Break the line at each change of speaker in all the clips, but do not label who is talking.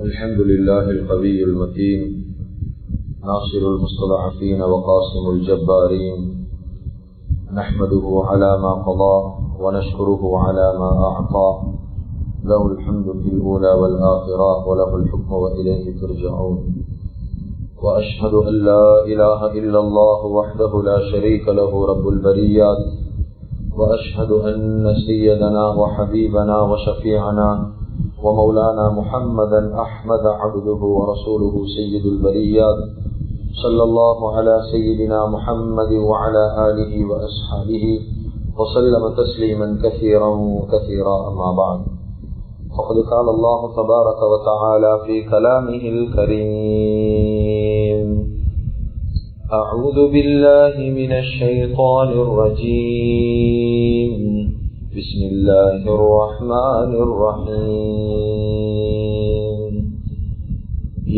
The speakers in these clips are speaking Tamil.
الحمد لله القوي المتين ناصر المستضعفين وقاسم الجبارين نحمده على ما قضى ونشكره على ما أعطى له الحمد في الأولى والآخرة وله الحكم وإليه ترجعون وأشهد أن لا إله إلا الله وحده لا شريك له رب البريات وأشهد أن سيدنا وحبيبنا وشفيعنا ومولانا محمدا أحمد عبده ورسوله سيد البريات صلى الله على سيدنا محمد وعلى آله وأصحابه وسلم تسليما كثيرا كثيرا. أما بعد، فقد قال الله تبارك وتعالى في كلامه الكريم: أعوذ بالله من الشيطان الرجيم، بسم الله الرحمن الرحيم.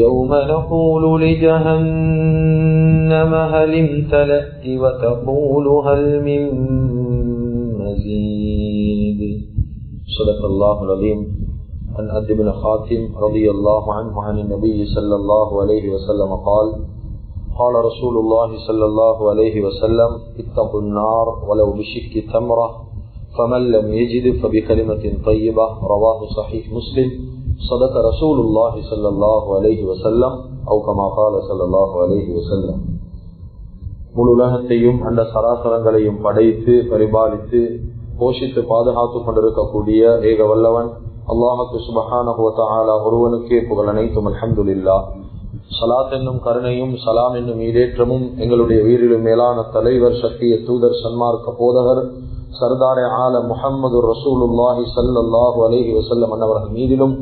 يوم نقول لجهنم هل امتلأت وتقول هل من مزيد. صدق الله العظيم. عن أبي بن خاتم رضي الله عنه عن النبي صلى الله عليه وسلم قال: قال رسول الله صلى الله عليه وسلم: اتقوا النار ولو بشق تمرة فمن لم يجد فبكلمة طيبة. رواه صحيح مسلم. صدق رسول الله صلى الله عليه وسلم أو كما قال صلى الله عليه وسلم. முழு உலகத்தையும் அந்த சராசரங்களையும் படைத்து பரிபாலித்து போஷித்து பாதுகாத்து கொண்டிருக்கக்கூடிய ஏக வல்லவன் அல்லாஹ்வுக்கு சுப்ஹானஹு வ தஆலா ஒருவனுக்கே புகழ் அனைத்தும். அல்ஹம்துலில்லாஹ். ஸலாத் என்னும் கருணையும் சலாம் என்னும் ஈடேற்றமும் எங்களுடைய உயிரிலும் மேலான தலைவர், சத்திய தூதர், சன்மார்க்க போதகர், சர்தாரே ஆலம் முஹம்மது ரசூலுல்லாஹி ஸல்லல்லாஹு அலைஹி வஸல்லம் அன்னவர்கள் மீதிலும்,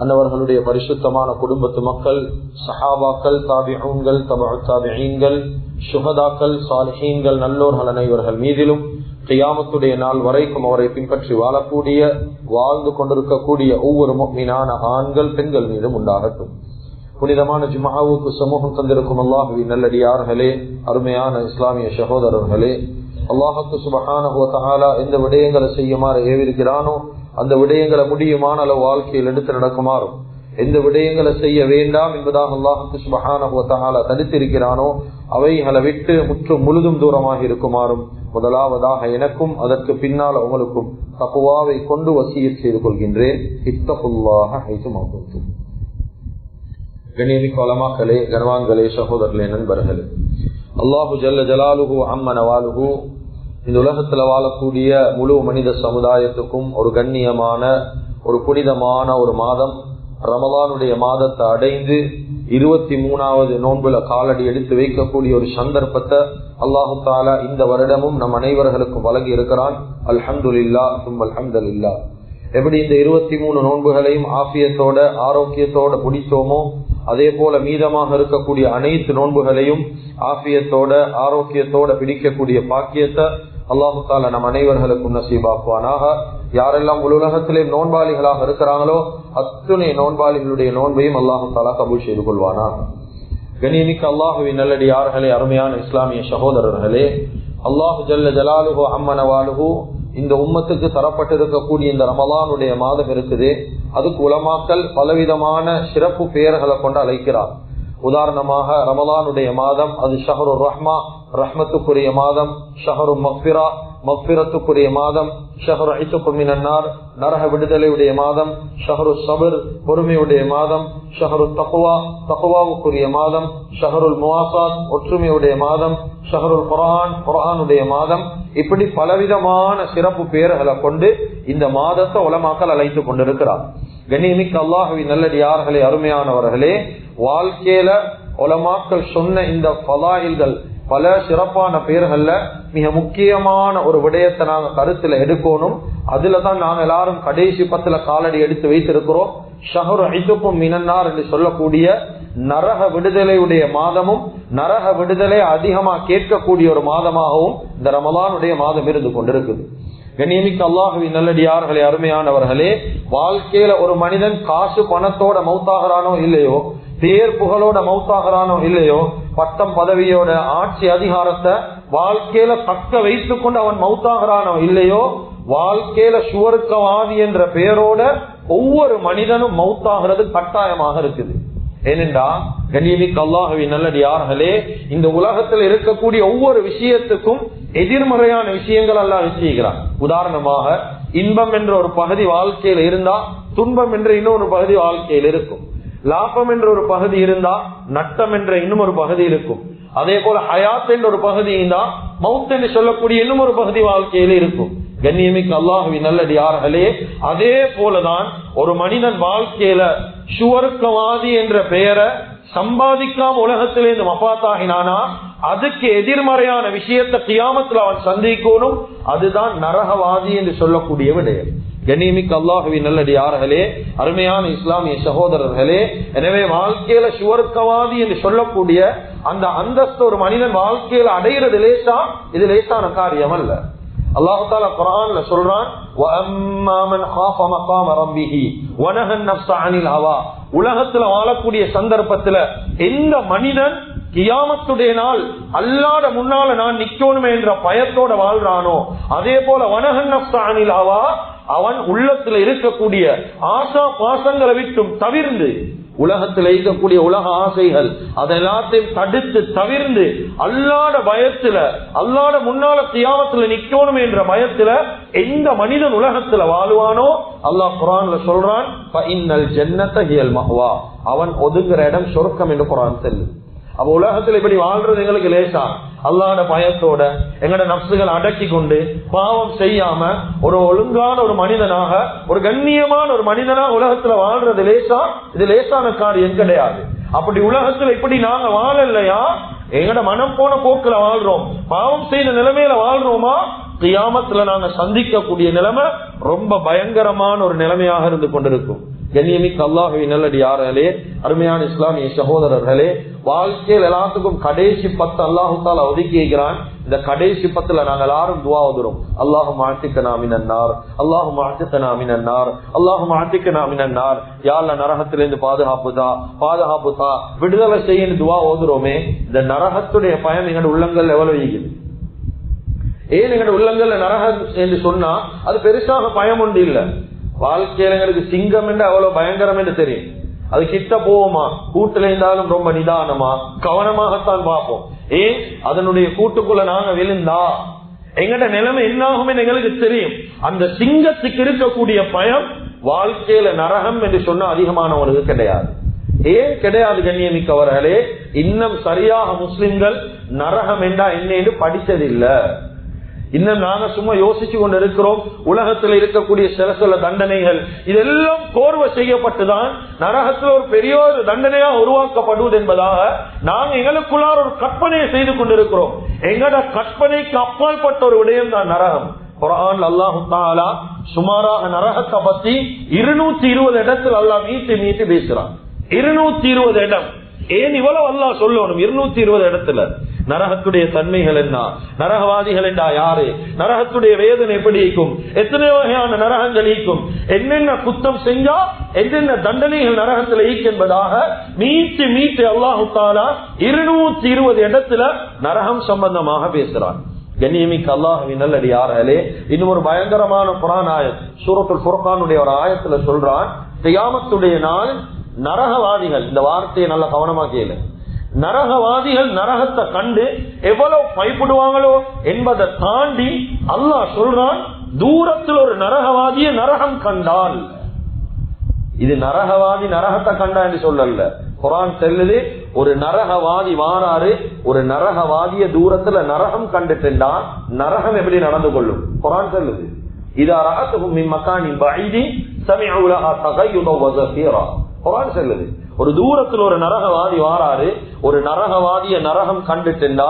அன்னவர்களுடைய பரிசுத்தமான குடும்பத்து மக்கள், சஹாபாக்கள், தாபிஊன்கள், தபஉத் தாபிஈன்கள், ஷுஹதாக்கள், சாலிஹீன்கள், நல்லோர்கள் அனைவர்கள் மீதிலும் கியாமத்துடைய நாள் வரைக்கும் அவரை பின்பற்றி வாழக்கூடிய, வாழ்ந்து கொண்டிருக்கக்கூடிய ஒவ்வொரு முஃமினான ஆண்கள் பெண்கள் மீதும் உண்டாகட்டும். புனிதமான ஜும்ஆவுக்கு சமூகம் தந்திருக்கும் அல்லாஹ்வின் நல்லடியார்களே, அருமையான இஸ்லாமிய சகோதரர்களே, அல்லாஹ்வுக்கு சுப்ஹானஹு வ தஆலா எந்த விடயங்களை செய்யுமாறு ஏவிருக்கிறானோ அந்த விடயங்களை முடியுமான அளவு வாழ்க்கையில் எடுத்து நடக்குமாறும், எந்த விடயங்களை செய்ய வேண்டாம் என்பதாக அல்லாஹ்வுக்கு சுப்ஹானஹு வ தஆலா தடுத்திருக்கிறானோ அவைகளை விட்டு முற்றும் முழுதும் தூரமாக இருக்குமாறும் முதலாவதாக எனக்கும் அதற்கு பின்னால் உங்களுக்கும் தக்வாவை கொண்டு வசியத் செய்து கொள்கின்றேன். இத்தகுல்லாஹ ஹைசுமா குன்தும். கண்ணியமிக்க உலமாக்களே, கனவான்களே, சகோதரர்களே, நண்பர்களே, அல்லாஹு ஜல்ல ஜலாலுஹு அம்ம நவாலுஹு இந்த உலகத்துல வாழக்கூடிய முழு மனித சமுதாயத்துக்கும் ஒரு கண்ணியமான, ஒரு புனிதமான ஒரு மாதம் ரமலானுடைய மாதத்தை அடைந்து 23வது நோன்புல காலடி எடுத்து வைக்கக்கூடிய ஒரு சந்தர்ப்பத்தை அல்லாஹு தாலா இந்த வருடமும் நம் அனைவர்களுக்கும் வழங்கி இருக்கிறான். அல்ஹம்துலில்லாஹ் சும்ம அல்ஹம்துலில்லாஹ். எப்படி இந்த 23 நோன்புகளையும் ஆஃபியத்தோட ஆரோக்கியத்தோட பிடித்தோமோ அதே போல மீதமாக இருக்கக்கூடிய அனைத்து நோன்புகளையும் ஆஃபியத்தோட ஆரோக்கியத்தோட பிடிக்கக்கூடிய பாக்கியத்தை அல்லாஹு தாலா நம் அனைவர்களுக்கும் நசீபாக்குவானாக. யாரெல்லாம் உலகத்திலே நோன்பாளிகளாக இருக்கிறாங்களோ அத்துணை நோன்பாளிகளுடைய நோன்பையும் அல்லாஹு தாலா கபூல் செய்து கொள்வானாக. கண்ணியமிக்க அல்லாஹுவின் நல்லடியார்களே, அருமையான இஸ்லாமிய சகோதரர்களே, அல்லாஹு ஜல்ல ஜலாலுஹு அம்ம நவாலுஹு இந்த உம்மத்துக்கு தரப்பட்டிருக்கக்கூடிய இந்த ரமலானுடைய மாதம் இருக்குது. அதுக்கு உலமாக்கள் பலவிதமான சிறப்பு பெயர்களை கொண்டு அழைக்கிறார். உதாரணமாக ரமலானுடைய மாதம் அது ஷஹரு ரஹ்மா, ரஹ்மத்துக்குரிய மாதம், ஷஹரு மக்ஃபிரா, மக்ஃபிரத்துக்குரிய மாதம், ஷஹரு இத்கு மினன்னார், நரக விடுதலையுடைய மாதம், ஷஹரு சபர், பொறுமையுடைய மாதம், ஷஹரு தக்வா, தக்வாவுக்குரிய மாதம், ஷஹருல் முவாசாத், ஒற்றுமையுடைய மாதம், ஷஹருல் குர்ஆன், குர்ஆனுடைய மாதம். இப்படி பலவிதமான சிறப்பு பெயர்களை கொண்டு இந்த மாதத்தை உலமாக்கள் அழைத்து கொண்டிருக்கிறார். கண்ணியமிக்க அல்லாஹ்வின் நல்லடியார்களே, அருமையானவர்களே, வாழ்க்கையில உலமாக்கள் சொன்ன இந்த ஃபலாயில்கள் பல சிறப்பான பெயர்கள்ல மிக முக்கியமான ஒரு விடயத்தை நாங்க கருத்துல எடுக்கணும். அதுலதான் நாங்க எல்லாரும் கடைசி 10 காலடி எடுத்து வைத்திருக்கிறோம். ஷஹரு இத்கு மினன்னார் என்று சொல்லக்கூடிய நரக விடுதலையுடைய மாதமும், நரக விடுதலை அதிகமா கேட்கக்கூடிய ஒரு மாதமாகவும் இந்த ரமலானுடைய மாதம் இருந்து கொண்டிருக்குது. கண்ணியமிக்க அல்லாஹ்வின் நல்லடியார்களே, அருமையானவர்களே, வாழ்க்கையில ஒரு மனிதன் காசு பணத்தோட மௌத்தாகிறானோ இல்லையோ, பேர் புகழோட மௌத்தாகிறானோ இல்லையோ, பட்டம் பதவியோட ஆட்சி அதிகாரத்தை வாழ்க்கையில தக்க வைத்துக் கொண்டு அவன் மௌத்தாகிறானோ இல்லையோ, வாழ்க்கையில சுவர்க்கவாதி என்ற பெயரோட ஒவ்வொரு மனிதனும் மௌத்தாகிறது கட்டாயமாக இருக்குது. ஏனென்றா கண்ணியமிக்க அல்லாஹ்வின் நல்லடியார்களே, இந்த உலகத்தில் இருக்கக்கூடிய ஒவ்வொரு விஷயத்துக்கும் எதிர்மறையான விஷயங்கள் அல்லாஹ் வச்சிருக்கிறான். உதாரணமாக, இன்பம் என்ற ஒரு பகுதி வாழ்க்கையில இருந்தா துன்பம் என்ற இன்னொரு பகுதி வாழ்க்கையில் இருக்கும். லாபம் என்ற ஒரு பகுதி இருந்தா நட்டம் என்ற இன்னும் ஒரு பகுதி இருக்கும். அதே போல ஹயாத் என்ற ஒரு பகுதி இருந்தா மவுத் என்று சொல்லக்கூடிய இன்னும் ஒரு பகுதி வாழ்க்கையில இருக்கும். கண்ணியமிக்க அல்லாஹ்வின் நல்லடியார்களே, அதே போலதான் ஒரு மனிதன் வாழ்க்கையில சுவர்க்கவாதி என்ற பெயரை சம்பாதிக்காம உலகத்திலிருந்து மஃபாத்தாகினானா அதுக்கு எதிர்மறையான விஷயத்தை கியாமத்தில் அவன் சந்திக்கணும். அதுதான் நரகவாதி என்று சொல்லக்கூடிய விடயம். கண்ணியமிக்க அல்லாஹ்வின் நல்லடியார்களே, அருமையான இஸ்லாமிய சகோதரர்களே, எனவே வாழ்க்கையில சுவர்க்கவாதி என்று சொல்லக்கூடிய அந்த அந்தஸ்து ஒரு மனிதன் வாழ்க்கையில அடைகிறது லேசா? இது லேசான காரியம் அல்ல. அல்லாஹ் தஆலா குர்ஆன்ல சொல்றான், வஅம்மா மன் காஃப மகாம ரப்பிஹி வனஹ அன்-நஃப்ஸ அனில் ஹவா. உலகத்துல வாழக்கூடிய சந்தர்ப்பத்துல எந்த மனிதன் கியாமத்துடைய நாள் அல்லாஹ்ட முன்னால நான் நிக்கணுமே என்ற பயத்தோட வாழ்றானோ, அதே போல வனஹ அன்-நஃப்ஸ அனில் ஹவா, அவன் உள்ளத்துல இருக்கக்கூடிய ஆசா பாசங்களை விட்டும் தவிர்ந்து, உலகத்தில் இருக்கக்கூடிய உலக ஆசைகள் அதெல்லாத்தையும் தடுத்து தவிர்ந்து அல்லாஹ்ட பயத்துல, அல்லாஹ்ட முன்னால கியாமத்துல நிக்கணும் என்ற பயத்துல எந்த மனிதன் உலகத்துல வாழுவானோ அல்லாஹ் குர்ஆன்ல சொல்றான், ஃபஇன்னல் ஜன்னத ஹியல் மஹ்வா, அவன் ஒதுங்குற இடம் சொர்க்கம் என்று குர்ஆன் சொல்லுது. அப்ப உலகத்துல இப்படி வாழ்றது எங்களுக்கு லேசா? அல்லாஹ்ட பயத்தோட எங்கட நஃப்ஸுகளை அடக்கி கொண்டு பாவம் செய்யாம ஒரு ஒழுங்கான ஒரு மனிதனாக, ஒரு கண்ணியமான ஒரு மனிதனாக உலகத்துல வாழ்றது லேசா? இது லேசான காரியம் கிடையாது. அப்படி உலகத்துல இப்படி நாங்க வாழலையா? எங்கட மனம் போன போக்குல வாழ்றோம், பாவம் செய்த நிலைமையில வாழ்றோமா? கியாமத்துல நாங்க சந்திக்கக்கூடிய நிலைமை ரொம்ப பயங்கரமான ஒரு நிலைமையாக இருந்து கொண்டிருக்கும். கண்ணியமிக்க அல்லாஹ்வின் நல்லடியார்களே, அருமையான இஸ்லாமிய சகோதரர்களே, வாழ்க்கையில் எல்லாத்துக்கும் கடைசி 10 அல்லாஹ் தஆலா ஒதுக்கி இருக்கிறான். இந்த கடைசி 10ல நாங்கள் எல்லாரும் துஆ ஓதுறோம், அல்லாஹும்ம அத்திக்னா மினன் நார், அல்லாஹும்ம அத்திக்னா மினன் நார், அல்லாஹும்ம அத்திக்னா மினன் நார். யா அல்லாஹ் நரகத்திலிருந்து பாதுகாப்பு தா, விடுதலை செய்யன்னு துஆ ஓதுறோமே. இந்த நரகத்துடைய பயம் எங்க உள்ளங்கள் எவ்வளவு இருக்குது? ஏன் எங்க உள்ளங்கள்ல நரகம் என்று சொன்னா அது பெருசாக பயம் உண்டு இல்ல. வாழ்க்கையில எங்களுக்கு சிங்கம் என்று அவ்வளவு பயங்கரம் என்று தெரியும். அது கிட்ட போவோமா? கூட்டுல இருந்தாலும் ரொம்ப நிதானமா கவனமாகத்தான் பார்ப்போம். ஏன்? அதனுடைய கூட்டுக்குள்ள நாங்க விழுந்தா எங்கட நிலைமை என்ன ஆகும் எங்களுக்கு தெரியும். அந்த சிங்கத்துக்கு இருக்கக்கூடிய பயம் வாழ்க்கையில நரகம் என்று சொன்னா அதிகமானவனுக்கு கிடையாது. ஏன் கிடையாது? கண்ணியமிக்கவர்களே, இன்னும் சரியாக முஸ்லிம்கள் நரகம் என்றா என்ன என்று படித்ததில்லை. இன்னும் நாங்க சும்மா யோசிச்சு கொண்டு இருக்கிறோம். உலகத்தில் இருக்கக்கூடிய சில தண்டனைகள் இதெல்லாம் கோர்வை செய்யப்பட்டுதான் நரகத்தில் ஒரு பெரிய ஒரு தண்டனையா உருவாக்கப்படுவது என்பதாக நாங்க எங்களுக்குள்ளார ஒரு கற்பனையை செய்து கொண்டிருக்கிறோம். எங்கட கற்பனைக்கு அப்பாற்பட்ட ஒரு விடயம் தான் நரகம். குர்ஆன் அல்லாஹ் தஆலா சுமாராக நரகத்தை பத்தி 220 இடத்தில் அல்லாஹ் மீட்டு பேசுறான். 220 இடம். ஏன் இவ்வளவு அல்லாஹ் சொல்லணும்? 220 இடத்துல நரகத்துடைய தன்மைகள் என்ன, நரகவாதிகள் என்றா யாரு, நரகத்துடைய வேதனை எப்படி இருக்கும், எத்தனை வகையான நரகங்கள் ஈக்கும், என்னென்ன குத்தம் செஞ்சா என்னென்ன தண்டனைகள் நரகத்தில் ஈக்கும் என்பதாக மீட்டு அல்லாஹ் தஆலா 220 இடத்துல நரகம் சம்பந்தமாக பேசுறான். கண்ணியமிக்க அல்லாஹ்வின் நல்லடியார்களே, இன்னும் ஒரு பயங்கரமான குர்ஆன் ஆயத் சூரத்துல் ஃபுர்கானுடைய ஒரு ஆயத்துல சொல்றான், கியாமத்துடைய நாள் நரகவாதிகள், இந்த வார்த்தையை நல்ல கவனமா கேளு, நரகவாதிகள் நரகத்தை கண்டு எவ்வளவு பயப்படுவாங்களோ என்பதை தாண்டி அல்லாஹ் சொல்றான், தூரத்தில் ஒரு நரகவாதிய நரகம் கண்டால், இது நரகவாதி நரகத்தை கண்டா என்று சொல்லல, குர்ஆன் சொல்லுது ஒரு நரகவாதி வாராரு, ஒரு நரகவாதிய தூரத்துல நரகம் கண்டுட்டா நரகம் எப்படி நடந்து கொள்ளும் குர்ஆன் சொல்லுது. இதா ரஅத்துஹும் மின் மகானின் பஈதி சமிஉ லஹா தகய்யுத வ ஸஃபீரா. குர்ஆன் சொல்லுது ஒரு தூரத்தில் ஒரு நரகவாதி வாராரு, ஒரு நரகவாதிய நரகம் கண்டுட்டா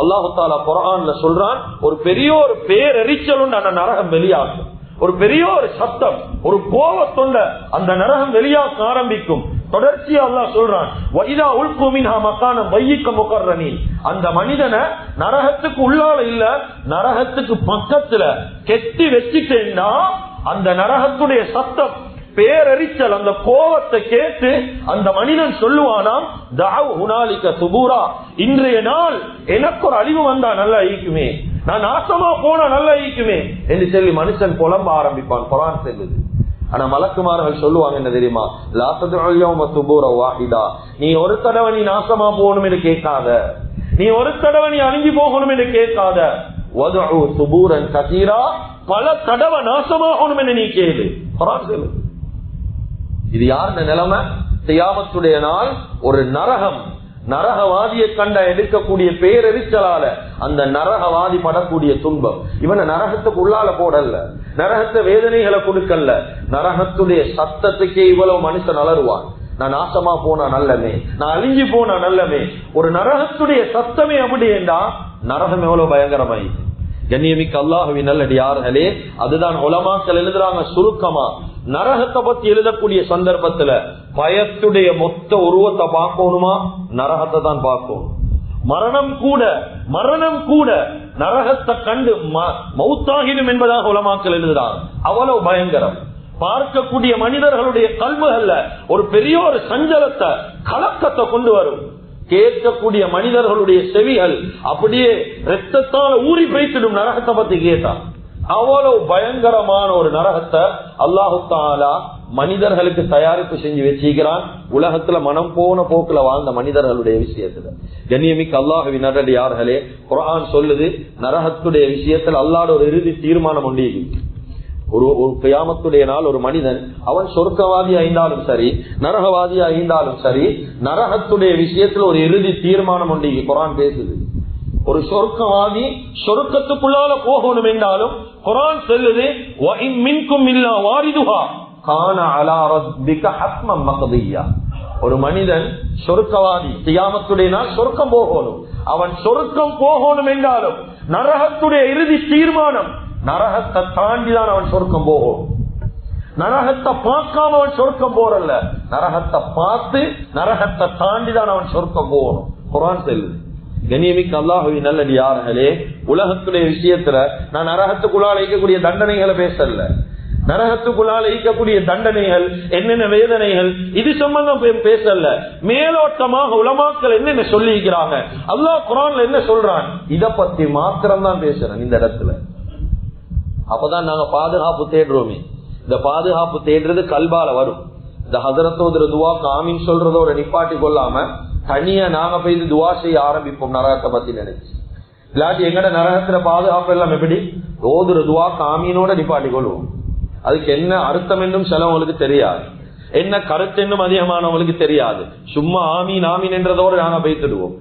அல்லாஹ் தஆலா குர்ஆன்ல சொல்றான், ஒரு பெரிய ஒரு பேரெரிச்சல் உண்டு அந்த நரகம் வெளியாகும், ஒரு பெரிய ஒரு சத்தம், ஒரு கோபத்தொண்ட அந்த நரகம் வெளியாக ஆரம்பிக்கும். தொடர்ச்சியா அல்லாஹ் சொல்றான், வைதா உல்கு மின்ஹா மகானம் வையிக்க முகர்ரனீன், அந்த மனிதனை நரகத்துக்கு உள்ளால இல்ல நரகத்துக்கு பக்கத்துல கெட்டி வச்சுட்டேன்னா அந்த நரகத்துடைய சத்தம் பேரரிச்சல் அந்த கோபத்தை கேட்டு அந்த மனிதன் சொல்லுவானாம், தஅவ் ஹுனாலிக சுபூரா, இன்றைய நாள் எனக்கு ஒரு அழிவு வந்தா நல்லா ஈக்குமே, நான் நாசமா போனா நல்லா ஈக்குமே என்று சொல்லி மனுஷன் புலம்ப ஆரம்பிப்பான். குர்ஆன் சொல்லுது ஆனா மலக்குமார்கள் சொல்லுவாங்க என்ன தெரியுமா, லா ததுல் யௌம சுபூர வாஹிதா, நீ ஒரு தடவை நீ நாசமா போகணும் என்று கேட்காத, நீ ஒரு தடவை நீ அழிஞ்சு போகணும் என்று கேட்காத, வதுஉ சுபூரன் கதீரா, பல தடவை நாசமாகணும் என்று நீ கேளு. குர்ஆன் சொல்லு. இது யாருடைய நிலைமை? கியாமத்துடைய நாள் ஒரு நரகவாதியை கண்ட எடுக்கக்கூடிய பேரெரிச்சலால அந்த நரகவாதி படக்கூடிய துன்பம். இவனை நரகத்துக்கு உள்ளால போடல, நரகத்தை வேதனைகளை கொடுக்கல, நரகத்துடைய சத்தத்துக்கே இவ்வளவு மனுஷன் அலறுவான். நான் நாசமா போனா நல்லமே, நான் அழிஞ்சு போனா நல்லமே. ஒரு நரகத்துடைய சத்தமே அப்படி என்றா நரகம் எவ்வளவு பயங்கரமாயி. கண்ணியமிக்க அல்லாஹ்வின் நல்லடியார்களே, அதுதான் உலமாக்கள் எழுதுறாங்க சுருக்கமா. நரகத்தை பத்தி எழுதக்கூடிய சந்தர்ப்பத்துல பயத்துடைய மொத்த உருவத்தை பார்க்கணுமா, நரகத்தை தான் பார்க்கணும். மரணம் கூட நரகத்தை கண்டு மௌத்தாகிடும் என்பதாக உலமாக்கள் எழுதுறாங்க. அவ்வளவு பயங்கரம். பார்க்கக்கூடிய மனிதர்களுடைய கல்புகள்ல ஒரு பெரிய ஒரு சஞ்சலத்தை, கலக்கத்தை கொண்டு வரும். கேட்கக்கூடிய மனிதர்களுடைய செவிகள் அப்படியே ரத்தத்தால் ஊறி போய்த்திடும் நரகத்தை பத்தி கேட்டா. அவ்வளவு பயங்கரமான ஒரு நரகத்தை அல்லாஹு தஆலா மனிதர்களுக்கு தயாரிப்பு செஞ்சு வச்சிருக்கிறான். உலகத்துல மனம் போன போக்குல வாழ்ந்த மனிதர்களுடைய விஷயத்துல. கண்ணியமிக்க அல்லாஹ்வின் நல்லடியார்களே, குர்ஆன் சொல்லுது நரகத்துடைய விஷயத்துல அல்லாஹ்வோட ஒரு இறுதி தீர்மானம் உண்டு. ஒரு கியாமத்துடைய நாள் ஒரு மனிதன் அவன் சொர்க்கவாதி ஆயிருந்தாலும் சரி, நரகவாதி ஆயிருந்தாலும் சரி, நரகத்துடைய விஷயத்துல ஒரு இறுதி தீர்மானம் உண்டு. குர்ஆன் பேசுது. ஒரு சொர்க்கவாதி சொர்க்கத்துக்குள்ளால போகணும் என்றாலும் குர்ஆன் சொல்லுது, வ இன் மின்கும் இல்லா வாரிதுஹா கான அலா ரப்பிக ஹத்மன் மக்தியா. ஒரு மனிதன் சொர்க்கவாதி கியாமத்துடைய நாள் சொர்க்கம் போகணும், அவன் சொர்க்கம் போகணும் என்றாலும் நரகத்துடைய இறுதி தீர்மானம், நரகத்தை தாண்டிதான் அவன் சொர்க்கம் போகும். நரகத்தை பார்க்காம அவன் சொர்க்கம் போறல்ல, நரகத்தை பார்த்து நரகத்தை தாண்டிதான் அவன் சொர்க்கம் போகணும். குர்ஆன் சொல்லுது. கண்ணியமிக்க அல்லாஹ்வின் நல்லடியார்களே, உலகத்துடைய விஷயத்துல நான் நரகத்துக்குள்ளால் ஈக்கக்கூடிய தண்டனைகளை பேசல. நரகத்துக்குள்ளால் ஈக்கக்கூடிய தண்டனைகள் என்னென்ன வேதனைகள் இது சம்பந்தம் பேசல. மேலோட்டமாக உலமாக்கள் என்னென்ன சொல்லி இருக்கிறாங்க, அல்லாஹ் குர்ஆன்ல என்ன சொல்றான், இத பத்தி மாத்திரம் தான் பேசுறேன் இந்த இடத்துல. அப்பதான் நாங்க பாதுகாப்பு தேடுறோமே. இந்த பாதுகாப்பு தேடுறது கல்பால வரும். இந்த ஹதரத்தோட துவா ஆமீன் சொல்றதோட நிப்பாட்டி கொள்ளாம தனியா நாங்க போய் துவா செய்ய ஆரம்பிப்போம் நரகத்தை பத்தி நினைச்சு. இல்லாட்டி எங்கட நரகத்துல பாதுகாப்பு எல்லாம் எப்படி ஓதுற துவா ஆமீனோட நிப்பாட்டி கொள்வோம். அதுக்கு என்ன அர்த்தம் என்றும் சிலவங்களுக்கு தெரியாது, என்ன கருத்து என்றும் அதிகமானவங்களுக்கு தெரியாது. சும்மா ஆமீன் ஆமீன் என்றதோடு நாங்க போய்த்துடுவோம்.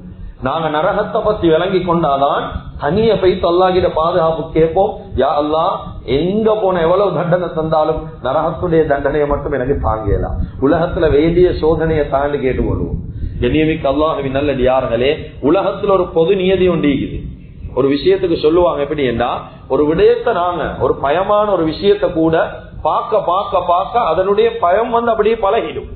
நாங்க நரகத்தை பத்தி விளங்கி கொண்டாதான் தனிய போய் அல்லாஹ்கிட்ட பாதுகாப்பு கேட்போம். யா அல்லாஹ், எங்க போன எவ்வளவு தண்டனை தந்தாலும் நரகத்துடைய தண்டனையை மட்டும் எனக்கு தாங்கலாம். உலகத்துல வேண்டிய சோதனையை தாண்டி கேட்டுக்கொள்வோம். கண்ணியமிக்க அல்லாஹ்வின் நல்லடியார்களே, உலகத்துல ஒரு பொது நியதி ஒன்று இருக்குது. ஒரு விஷயத்துக்கு சொல்லுவாங்க எப்படி என்றா, ஒரு விடயத்தை நாங்க ஒரு பயமான ஒரு விஷயத்தை கூட பார்க்க பார்க்க பார்க்க அதனுடைய பயம் வந்து அப்படியே பழகிடும்.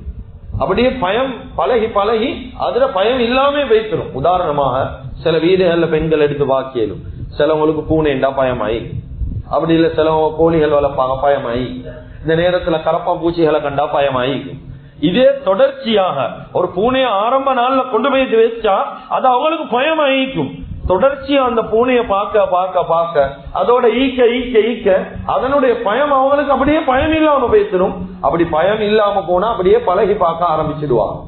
அப்படியே பயம் பழகி அதுல பயம் இல்லாம வைத்திரும். உதாரணமாக சில வீடுகள்ல பெண்கள் எடுத்து வாக்கியலும், சிலவங்களுக்கு பூனைண்டா பயமாயி, அப்படி இல்ல சிலவங்க கோழிகள் வளர்ப்பாங்க பயமாயி, இந்த நேரத்துல கரப்பா பூச்சிகளை கண்டா பயமாயி. இதே தொடர்ச்சியாக ஒரு பூனைய ஆரம்ப நாள்ல கொண்டு போய் வச்சா அது அவங்களுக்கு பயமாயிக்கும். தொடர்ச்சியா அந்த பூனையை பார்க்க பார்க்க பார்க்க அதோட ஈக்க அதனுடைய பயம் அவங்களுக்கு அப்படியே பயம் இல்லாம பேசிடும். அப்படி பயம் இல்லாம போனா அப்படியே பழகி பார்க்க ஆரம்பிச்சிடுவாங்க.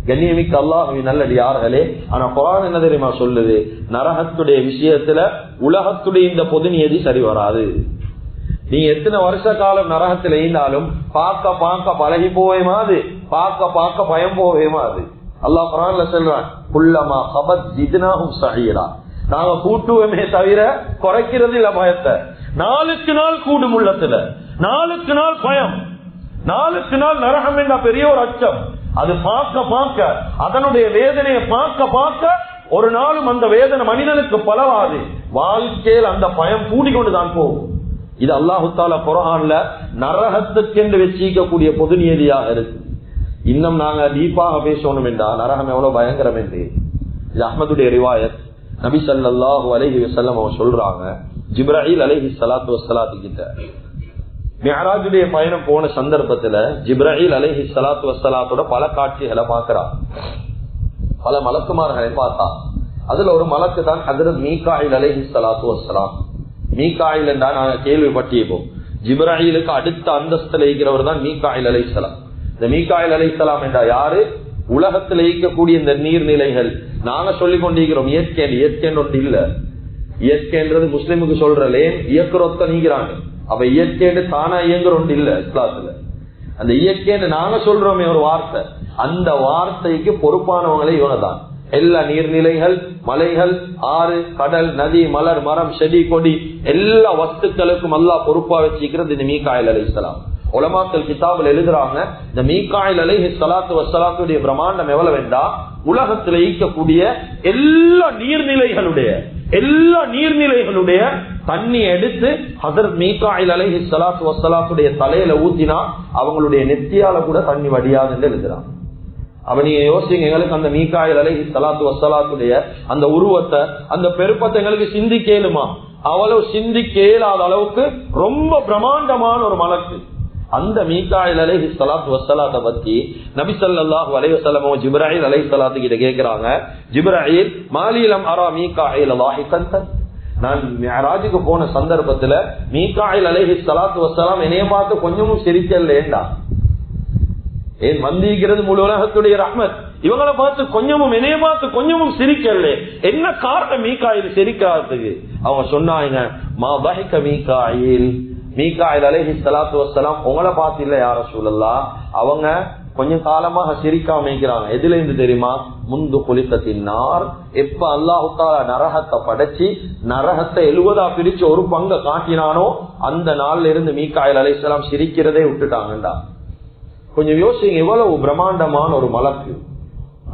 கண்ணியமிக்க அல்லாஹ்வின் நல்லடியார்களே, ஆனா குர்ஆன் என்ன தெரியுமா சொல்லுது, நரகத்துடைய விஷயத்துல உலகத்துடைய இந்த பொது நியதி சரி வராது. நீங்க எத்தனை வருஷ காலம் நரகத்துல இருந்தாலும் பார்க்க பார்க்க பழகி போவேமாது, பார்க்க பார்க்க பயம் போவேமாது. அல்லாஹ் குர்ஆன்ல சொல்றான், குல்லமா கபத் ஜித்னாஹும் ஸஈரா, நாங்க கூட்டுவோமே தவிர குறைக்கிறது இல்ல பயத்தை. நாளுக்கு நாள் கூடும் உள்ளத்துல, நாளுக்கு நாள் பயம், நாளுக்கு நாள் நரகம் என்ற பெரிய ஒரு அச்சம். அது பார்க்க பார்க்க அதனுடைய வேதனையை பார்க்க பார்க்க ஒரு நாளும் அந்த வேதனை மனிதனுக்கு பலவாது. வாழ்க்கையில் அந்த பயம் கூடிக்கொண்டுதான் போகும். இது அல்லாஹு தஆலா குர்ஆன்ல நரகத்துக்கென்று வச்சிக்கக்கூடிய பொது நியதியாக இருக்கு. இன்னும் நாங்க டீப்பாக பேசணும் என்றால் நரகம் எவ்வளவு பயங்கரம் என்று. இது அஹ்மதுடைய ரிவாயத். நபி ஸல்லல்லாஹு அலைஹி வஸல்லம் அவங்க சொல்றாங்க, ஜிப்ராயில் அலைஹிஸ்ஸலாத்து வஸ்ஸலாத்து கிட்ட மிஅராஜுடைய பயணம் போன சந்தர்ப்பத்துல ஜிப்ராயில் அலைஹிஸ்ஸலாத்து வஸ்ஸலாத்தோட பல காட்சிகளை பார்க்கிறார். பல மலக்குமார்களை பார்த்தா அதுல ஒரு மலக்கு தான் ஹஜ்ரத் மீகாயில் அலைஹிஸ்ஸலாத்து வஸ்ஸலாம். மீகாயில் என்றா நாங்க கேள்விப்பட்டிருப்போம். ஜிப்ராயிலுக்கு அடுத்த அந்தஸ்துல இருக்கிறவர் தான் மீகாயில் அலைஹிஸ்ஸலாம். இந்த மீகாயில் அலைஹிஸ்ஸலாம் என்ற யாரு? உலகத்தில் இயக்கக்கூடிய இந்த நீர்நிலைகள் நாங்க சொல்லிக் கொண்டிருக்கிறோம். இயற்கை ஒன்று இல்ல. இயற்கைன்றது முஸ்லிமுக்கு சொல்றலே இயக்குறத நீங்கிறாங்க. அப்ப இயற்கை தானா இயங்குற ஒன்று இல்ல இஸ்லாத்துல. அந்த இயற்கைன்னு நாங்க சொல்றோமே ஒரு வார்த்தை, அந்த வார்த்தைக்கு பொறுப்பானவங்களே இவங்க தான். எல்லா நீர்நிலைகள், மலைகள், ஆறு, கடல், நதி, மலர், மரம், செடி, கொடி எல்லா வஸ்துக்களுக்கும் அல்லாஹ் பொறுப்பா வச்சிருக்கிறது இந்த மீகாயில் அலைஹிஸ்ஸலாம். உலமாக்கள் கிதாபில் எழுதுறாங்க, இந்த மீகாயில் அலைஹிஸ்ஸலாத்து வஸ்ஸலாத்துடைய பிரம்மாண்டம் எவ்வளவு வேண்டா, உலகத்தில் ஈக்கக்கூடிய எல்லா நீர்நிலைகளுடைய தண்ணி எடுத்து ஹஜ்ரத் மீகாயில் அலைஹிஸ்ஸலாத்து வஸ்ஸலாத்துடைய தலையில ஊத்தினா அவங்களுடைய நெத்தியால கூட தண்ணி வடியாதுன்னு எழுதுறாங்க. அப்ப நீங்க யோசிங்க, எங்களுக்கு அந்த மீகாயில் அலைஹிஸ்ஸலாத்து வஸ்ஸலாத்துடைய அந்த உருவத்தை, அந்த பெருப்பத்தை எங்களுக்கு சிந்திக்கேலுமா? அவ்வளவு சிந்திக்கேலாத அளவுக்கு ரொம்ப பிரம்மாண்டமான ஒரு மலக்கு. அந்த மீகாயில் அலைஹிஸ்ஸலாத்து வஸ்ஸலாத்தை பத்தி நபி ஸல்லல்லாஹு அலைஹி வஸல்லம் ஜிப்ராயில் அலைஹிஸ்ஸலாத்து கிட்ட கேக்குறாங்க, ஜிப்ராயில் மாலிலம் அரா மீகாயில் லாஹிகன், நான் மிஅராஜுக்கு போன சந்தர்ப்பத்துல மீகாயில் அலைஹிஸ்ஸலாத்து வஸ்ஸலாம் என்னைய பார்த்து கொஞ்சமும் சிரிக்கலேண்டா. ஏன் மந்திக்கிறது முழு உலகத்துடைய ரஹ்மத், இவங்களை பார்த்து கொஞ்சமும் என்னைய பார்த்து கொஞ்சமும் சிரிக்கல, என்ன காரணம் மீகாயில் சிரிக்காததுக்கு? அவங்க சொன்னாங்க, மா பஹிக மீகாயில், மீகாயில் அலைஹிஸ்ஸலாத்து வஸ்ஸலாம் உங்களை பார்த்து இல்ல யா ரசூலல்லாஹ், அவங்க கொஞ்சம் காலமாக சிரிக்காம இருக்கிறாங்க. எதுல இருந்து தெரியுமா? முந்து குலிகத்தினார், எப்ப அல்லாஹ் தஆலா நரகத்தை படைச்சி நரகத்தை 70 பிரிச்சு ஒரு பங்கை காட்டினானோ அந்த நாள்ல இருந்து மீகாயில் அலைஹிஸ்ஸலாம் சிரிக்கிறதே விட்டுட்டாங்கடா. கொஞ்சம் யோசிங்க, எவ்வளவு பிரம்மாண்டமான ஒரு மலக்கு.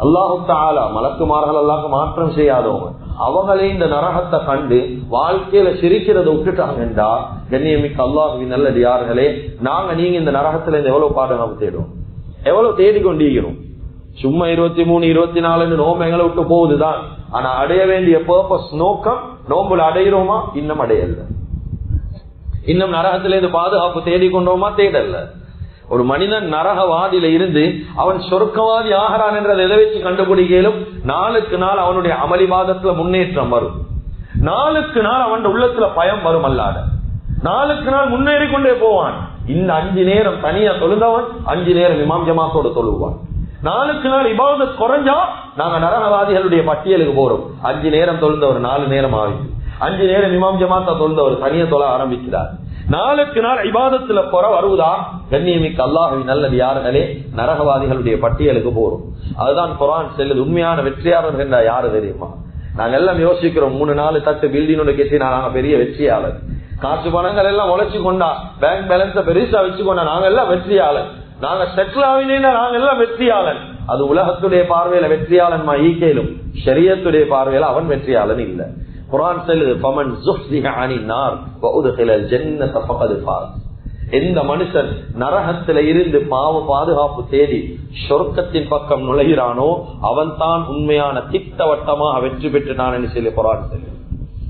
அல்லாஹு தஆலா மலக்குமார்கள் அல்லாஹ்க்கு மாற்றம் செய்யாதவங்க, அவங்களே இந்த நரகத்தை கண்டு வாழ்க்கையில சிரிக்கிறத விட்டுட்டாங்கடா. கண்ணியமிக்க அல்லாஹ்வின் நல்லடியார்களே, நீங்க இந்த நரகத்துல இருந்து எவ்வளவு பாதுகாப்பு தேடும், எவ்வளவு தேடிக்கொண்டிருக்கிறோம். சும்மா 23, 24 நோம்பு எங்களை விட்டு போகுதுதான். ஆனா அடைய வேண்டிய பர்பஸ், நோக்கம் நோம்புல அடையிறோமா? இன்னும் அடையல. இன்னும் நரகத்தில இருந்து பாதுகாப்பு தேடிக்கொண்டோமா? தேடல. ஒரு மனிதன் நரகவாதியில இருந்து அவன் சொர்க்கவாதி ஆகிறான் என்றதை எதை வச்சு கண்டுபிடிக்கலும்? நாளுக்கு நாள் அவனுடைய அமளிவாதத்துல முன்னேற்றம் வரும், நாளுக்கு நாள் அவன் உள்ளத்துல பயம் வரும், அல்லாத நாளுக்கு நாள் முன்னேறி கொண்டே போவான். இந்த 5 நேரம் தனியா தொழுந்தவன் 5 நேரம் இமாம் ஜமாத்தோட தொழுவான். நாளுக்கு நாள் இபாதத் குறைஞ்சா நாங்க நரகவாதிகளுடைய பட்டியலுக்கு போறோம். 5 நேரம் தொழுந்தவர் 4 நேரம் ஆகிட்டு, 5 நேரம் இமாம் ஜமாத்தா தொழுந்தவர் தனியா தொழ ஆரம்பிக்கிறார். நாளுக்கு நாள் இபாதத்துல குறை வருவதா? கண்ணியமிக்க அல்லாஹ்வின் நல்லடியார்களே, நரகவாதிகளுடைய பட்டியலுக்கு போறோம். அதுதான் குர்ஆன் சொல்லுது. உண்மையான வெற்றியாளர்கள் என்றா யாரு தெரியுமா? நாங்க எல்லாம் யோசிக்கிறோம், 3-4 தட்டு பில்டிங் கட்டி நாங்க பெரிய வெற்றியாளர், காசு பணங்கள் எல்லாம் உழைச்சு கொண்டா, பேங்க் பேலன்ஸ பெருசா வச்சுக்கொண்டா நாங்க எல்லாம் வெற்றியாளர், நாங்க செட்டில் ஆகினா நாங்க எல்லாம் வெற்றியாளன். அது உலகத்துடைய பார்வையில வெற்றியாளன் ஈக்கையிலும் ஷரியத்துடைய பார்வையில அவன் வெற்றியாளன் இல்ல. குர்ஆன் சொல்லுது, ஃபமன் ஸுஹ்ஸிஹ அனின் நார் வ உத்கிலல் ஜன்னத ஃபகத் ஃபாஸ். எந்த மனுஷன் நரகத்தில இருந்து பாதுகாப்பு தேடி சொர்க்கத்தின் பக்கம் நுழைகிறானோ அவன் தான் உண்மையான திட்டவட்டமாக வெற்றி பெற்றுட்டான் என்று சொல்லி குர்ஆன் சொல்லுது.